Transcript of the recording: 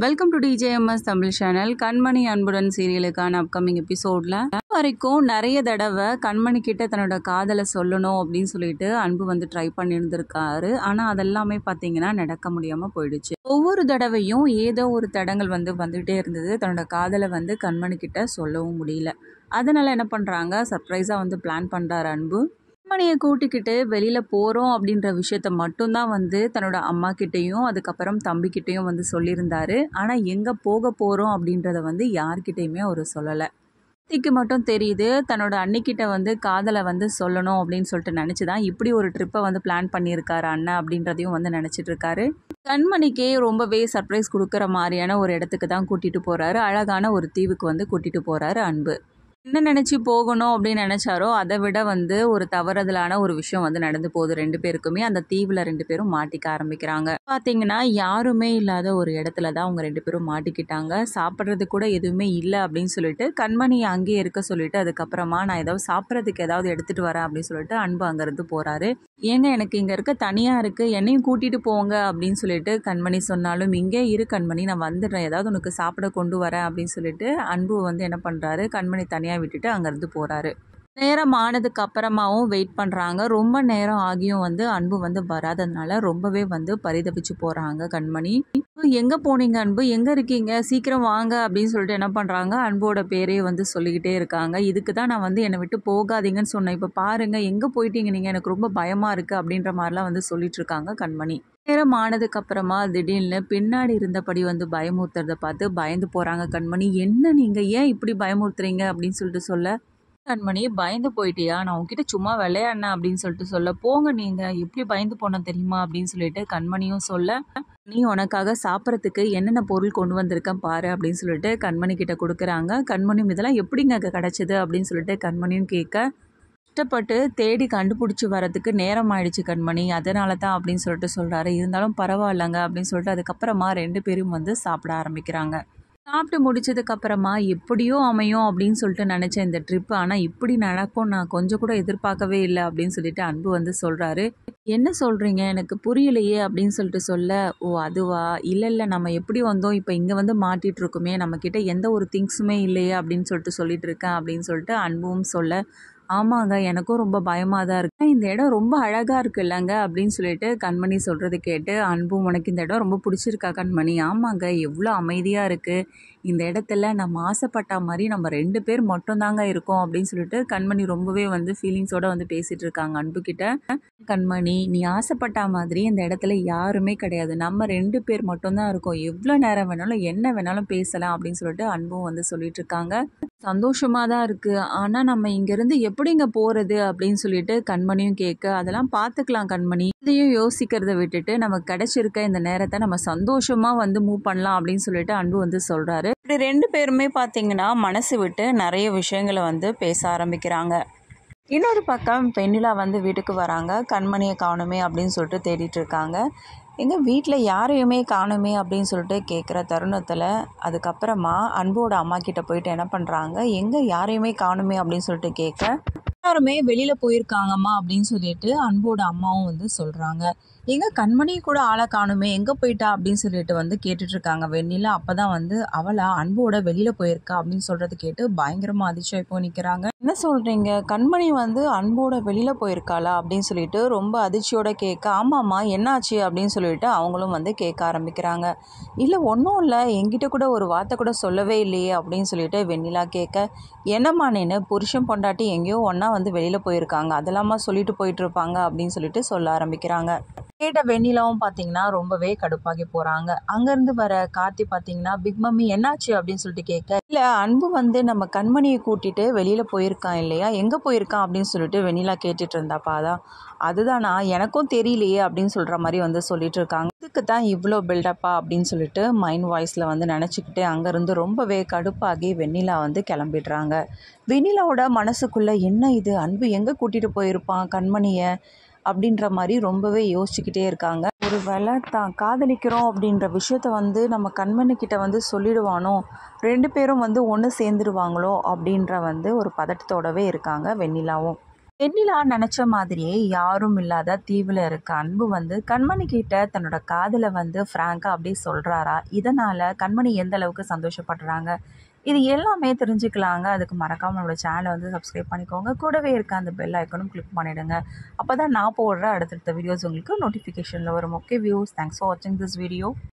Welcome to TJMS Tamil channel. கண்மணி அன்புடன் சீரியலுக்கான upcoming எபிசோடில் வரைக்கும் நிறைய தடவை கண்மணி கிட்ட தன்னோட காதலை சொல்லணும் அப்படின்னு சொல்லிட்டு அன்பு வந்து ட்ரை பண்ணியிருந்திருக்காரு. ஆனால் அதெல்லாமே பார்த்தீங்கன்னா நடக்க முடியாமல் போயிடுச்சு. ஒவ்வொரு தடவையும் ஏதோ ஒரு தடங்கள் வந்து வந்துகிட்டே இருந்தது. தன்னோட காதலை வந்து கண்மணி கிட்ட சொல்லவும் முடியல. அதனால என்ன பண்ணுறாங்க, சர்ப்ரைஸாக வந்து பிளான் பண்ணுறாரு அன்பு. கண்மணியை கூட்டிக்கிட்டு வெளியில் போகிறோம் அப்படின்ற விஷயத்த மட்டும்தான் வந்து தன்னோட அம்மா கிட்டேயும் அதுக்கப்புறம் தம்பிக்கிட்டேயும் வந்து சொல்லியிருந்தாரு. ஆனால் எங்கே போக போகிறோம் அப்படின்றத வந்து யார்கிட்டையுமே அவர் சொல்லலை. அத்திக்கு மட்டும் தெரியுது தன்னோட அன்னிக்கிட்ட வந்து காதலை வந்து சொல்லணும் அப்படின்னு சொல்லிட்டு நினச்சி தான் இப்படி ஒரு ட்ரிப்பை வந்து பிளான் பண்ணியிருக்காரு அண்ணன் அப்படின்றதையும் வந்து நினச்சிட்டு இருக்காரு. கண்மணிக்கே ரொம்பவே சர்ப்ரைஸ் கொடுக்குற மாதிரியான ஒரு இடத்துக்கு தான் கூட்டிகிட்டு போகிறாரு. அழகான ஒரு தீவுக்கு வந்து கூட்டிகிட்டு போகிறாரு அன்பு. என்ன நினச்சி போகணும் அப்படின்னு நினச்சாரோ அதை விட வந்து ஒரு தவறுதலான ஒரு விஷயம் வந்து நடந்து போகுது ரெண்டு பேருக்குமே. அந்த தீவில் ரெண்டு பேரும் மாட்டிக்க ஆரம்பிக்கிறாங்க. பார்த்தீங்கன்னா யாருமே இல்லாத ஒரு இடத்துல தான் அவங்க ரெண்டு பேரும் மாட்டிக்கிட்டாங்க. சாப்பிட்றது கூட எதுவுமே இல்லை அப்படின்னு சொல்லிட்டு கண்மணி அங்கேயே இருக்க சொல்லிட்டு அதுக்கப்புறமா நான் ஏதாவது சாப்பிட்றதுக்கு ஏதாவது எடுத்துகிட்டு வரேன் அப்படின்னு சொல்லிட்டு அன்பு அங்கேருந்து போகிறாரு. ஏங்க எனக்கு இங்கே இருக்க தனியாக இருக்குது, என்னையும் கூட்டிகிட்டு போங்க அப்படின்னு சொல்லிட்டு கண்மணி சொன்னாலும் இங்கே இரு கண்மணி நான் வந்துடுறேன், ஏதாவது உனக்கு சாப்பிட கொண்டு வரேன் அப்படின்னு சொல்லிட்டு அன்பு வந்து என்ன பண்ணுறாரு, கண்மணி தனியாக விட்டுட்டு அங்கேருந்து போகிறாரு. நேரம் ஆனதுக்கு அப்புறமாவும் வெயிட் பண்ணுறாங்க. ரொம்ப நேரம் ஆகியும் வந்து அன்பு வந்து வராததுனால ரொம்பவே வந்து பரிதபிச்சு போகிறாங்க கண்மணி. எங்கே போனீங்க அன்பு, எங்கே இருக்கீங்க, சீக்கிரம் வாங்க அப்படின்னு சொல்லிட்டு என்ன பண்ணுறாங்க, அன்போட பேரே வந்து சொல்லிக்கிட்டே இருக்காங்க. இதுக்கு தான் நான் வந்து என்னை விட்டு போகாதீங்கன்னு சொன்னேன், இப்போ பாருங்கள் எங்கே போயிட்டீங்க நீங்கள், எனக்கு ரொம்ப பயமாக இருக்குது அப்படின்ற மாதிரிலாம் வந்து சொல்லிட்டு இருக்காங்க கண்மணி. நேரம் ஆனதுக்கு அப்புறமா திடீர்னு பின்னாடி இருந்தபடி வந்து பயமுறுத்துறதை பார்த்து பயந்து போகிறாங்க கண்மணி. என்ன நீங்கள் ஏன் இப்படி பயமுறுத்துறீங்க அப்படின்னு சொல்லிட்டு சொல்ல, கண்மணி பயந்து போயிட்டியா, நான் உங்ககிட்ட சும்மா விளையாடினேன் அப்படின்னு சொல்லிட்டு சொல்ல, போங்க நீங்கள் எப்படி பயந்து போன தெரியுமா அப்படின்னு சொல்லிட்டு கண்மணியும் சொல்ல, நீ உனக்காக சாப்பிட்றதுக்கு என்னென்ன பொருள் கொண்டு வந்திருக்கேன் பாரு அப்படின்னு சொல்லிட்டு கண்மணி கிட்ட கொடுக்குறாங்க. கண்மணியும் இதெல்லாம் எப்படிங்க கிடச்சிது அப்படின்னு சொல்லிட்டு கண்மணியும் கேட்க, கஷ்டப்பட்டு தேடி கண்டுபிடிச்சி வரதுக்கு நேரம் ஆயிடுச்சு கண்மணி, அதனால தான் அப்படின்னு சொல்லிட்டு சொல்கிறாரு. இருந்தாலும் பரவாயில்லைங்க அப்படின்னு சொல்லிட்டு அதுக்கப்புறமா ரெண்டு பேரும் வந்து சாப்பிட ஆரம்பிக்கிறாங்க. சாப்பிட்டு முடிச்சதுக்கப்புறமா எப்படியோ அமையும் அப்படின்னு சொல்லிட்டு நினச்சேன் இந்த ட்ரிப்பு, ஆனால் இப்படி நடக்கும் நான் கொஞ்சம் கூட எதிர்பார்க்கவே இல்லை அப்படின்னு சொல்லிட்டு அன்பு வந்து சொல்கிறாரு. என்ன சொல்கிறீங்க எனக்கு புரியலையே அப்படின்னு சொல்லிட்டு சொல்ல, ஓ அதுவா, இல்லை நம்ம எப்படி வந்தோம், இப்போ இங்கே வந்து மாட்டிகிட்டு இருக்குமே, நம்மக்கிட்ட எந்த ஒரு திங்ஸுமே இல்லையே அப்படின்னு சொல்லிட்டு சொல்லிட்டு இருக்கேன் அப்படின்னு சொல்லிட்டு அன்பும் சொல்ல, ஆமாங்க எனக்கும் ரொம்ப பயமாக தான் இருக்கு, இந்த இடம் ரொம்ப அழகாக இருக்கு இல்லைங்க அப்படின்னு சொல்லிட்டு கண்மணி சொல்கிறது கேட்டு அன்பும், உனக்கு இந்த இடம் ரொம்ப பிடிச்சிருக்கா கண்மணி, ஆமாங்க எவ்வளோ அமைதியாக இருக்குது, இந்த இடத்துல நம்ம ஆசைப்பட்ட மாதிரி நம்ம ரெண்டு பேர் மட்டும்தாங்க இருக்கோம் அப்படின்னு சொல்லிட்டு கண்மணி ரொம்பவே வந்து ஃபீலிங்ஸோடு வந்து பேசிகிட்டு இருக்காங்க அன்புக்கிட்ட. கண்மணி நீ ஆசைப்பட்ட மாதிரி இந்த இடத்துல யாருமே கிடையாது, நம்ம ரெண்டு பேர் மட்டும்தான் இருக்கோம், எவ்வளோ நேரம் வேணாலும் என்ன வேணாலும் பேசலாம் அப்படின்னு சொல்லிட்டு அன்பும் வந்து சொல்லிட்டு இருக்காங்க. சந்தோஷமாக தான் இருக்குது, ஆனால் நம்ம இங்கேருந்து எப்படிங்க போகிறது அப்படின்னு சொல்லிட்டு கண்மணியும் கேட்க, அதெல்லாம் பார்த்துக்கலாம் கண்மணி, இதையும் யோசிக்கிறத விட்டுட்டு நமக்கு கிடைச்சிருக்க இந்த நேரத்தை நம்ம சந்தோஷமாக வந்து மூவ் பண்ணலாம் அப்படின்னு சொல்லிட்டு அன்பு வந்து சொல்கிறாரு. இப்படி ரெண்டு பேருமே பார்த்தீங்கன்னா மனசு விட்டு நிறைய விஷயங்களை வந்து பேச ஆரம்பிக்கிறாங்க. இன்னொரு பக்கம் வெண்ணிலா வந்து வீட்டுக்கு வராங்க. கண்மணியை காணுமே அப்படின்னு சொல்லிட்டு தேடிட்டு இருக்காங்க. எங்கள் வீட்டில் யாரையுமே காணுமே அப்படின்னு சொல்லிட்டு கேட்குற தருணத்தில் அதுக்கப்புறமா அன்போட அம்மா கிட்ட போயிட்டு என்ன பண்ணுறாங்க, எங்கே யாரையுமே காணுமே அப்படின்னு சொல்லிட்டு கேட்க, எல்லாருமே வெளியில் போயிருக்காங்கம்மா அப்படின்னு சொல்லிட்டு அன்போட அம்மாவும் வந்து சொல்கிறாங்க. எங்கே கண்மணி கூட ஆளை காணுமே, எங்கே போயிட்டா அப்படின்னு சொல்லிட்டு வந்து கேட்டுட்ருக்காங்க வெண்ணிலா. அப்போ தான் வந்து அவளா அன்போட வெளியில் போயிருக்கா அப்படின்னு சொல்கிறது கேட்டு பயங்கரமாக அதிர்ச்சியாக இப்போ நிற்கிறாங்க. என்ன சொல்கிறீங்க, கண்மணி வந்து அன்போட வெளியில் போயிருக்காளா அப்படின்னு சொல்லிட்டு ரொம்ப அதிர்ச்சியோட கேட்க, ஆமாம்மா என்னாச்சு அப்படின்னு சொல்லிட்டு அவங்களும் வந்து கேட்க ஆரம்பிக்கிறாங்க. இல்லை ஒன்றும் இல்லை, என்கிட்ட கூட ஒரு வார்த்தை கூட சொல்லவே இல்லையே அப்படின்னு சொல்லிட்டு வெண்ணிலா கேட்க, என்னம்மா நீனு, புருஷன் பொண்டாட்டி எங்கேயோ ஒன்றா வந்து வெளியில் போயிருக்காங்க, அதெல்லாமா சொல்லிட்டு போயிட்டுருப்பாங்க அப்படின்னு சொல்லிட்டு சொல்ல ஆரம்பிக்கிறாங்க. கேட்ட வெண்ணிலாவும் பார்த்தீங்கன்னா ரொம்பவே கடுப்பாகி போகிறாங்க. அங்கேருந்து வர கார்த்தி பார்த்தீங்கன்னா, பிக் மம்மி என்னாச்சு அப்படின்னு சொல்லிட்டு கேட்க, இல்லை அன்பு வந்து நம்ம கண்மணியை கூட்டிகிட்டு வெளியில் போயிருக்கான் இல்லையா, எங்கே போயிருக்கான் அப்படின்னு சொல்லிட்டு வெண்ணிலா கேட்டுட்டு இருந்தாப்பா, அதுதானா எனக்கும் தெரியலையே அப்படின்னு சொல்கிற மாதிரி வந்து சொல்லிட்டு இருக்காங்க. இதுக்கு தான் இவ்வளோ பில்டப்பா அப்படின்னு சொல்லிட்டு மைண்ட் வாய்ஸில் வந்து நினச்சிக்கிட்டு அங்கேருந்து ரொம்பவே கடுப்பாகி வெண்ணிலா வந்து கிளம்பிடுறாங்க. வெண்ணிலாவோட மனசுக்குள்ளே என்ன இது, அன்பு எங்கே கூட்டிகிட்டு போயிருப்பான் கண்மணியை அப்படின்ற மாதிரி ரொம்பவே யோசிச்சுக்கிட்டே இருக்காங்க. ஒரு வேளை தான் காதலிக்கிறோம் அப்படின்ற விஷயத்த வந்து நம்ம கண்மணிக்கிட்ட வந்து சொல்லிடுவானோ, ரெண்டு பேரும் வந்து ஒன்று சேர்ந்துடுவாங்களோ அப்படின்ற வந்து ஒரு பதட்டத்தோடவே இருக்காங்க வெண்ணிலாவும். வெண்ணிலா நினச்ச மாதிரியே யாரும் இல்லாத தீவில் இருக்க அன்பு வந்து கண்மணி கிட்ட தன்னோட காதலை வந்து ஃப்ராங்காக அப்படியே சொல்கிறாரா? இதனால் கண்மணி எந்த அளவுக்கு சந்தோஷப்படுறாங்க? இது எல்லாமே தெரிஞ்சுக்கலாங்க. அதுக்கு மறக்காமல் நம்மளோட சேனலை வந்து சப்ஸ்கிரைப் பண்ணிக்கோங்க. கூடவே இருக்க அந்த பெல் ஐக்கனும் கிளிக் பண்ணிவிடுங்க. அப்போ தான் நான் போடுற அடுத்தடுத்த வீடியோஸ் உங்களுக்கு நோட்டிஃபிகேஷனில் வரும். ஓகே வியூஸ், தேங்க்ஸ் ஃபார் வாட்சிங் திஸ் வீடியோ.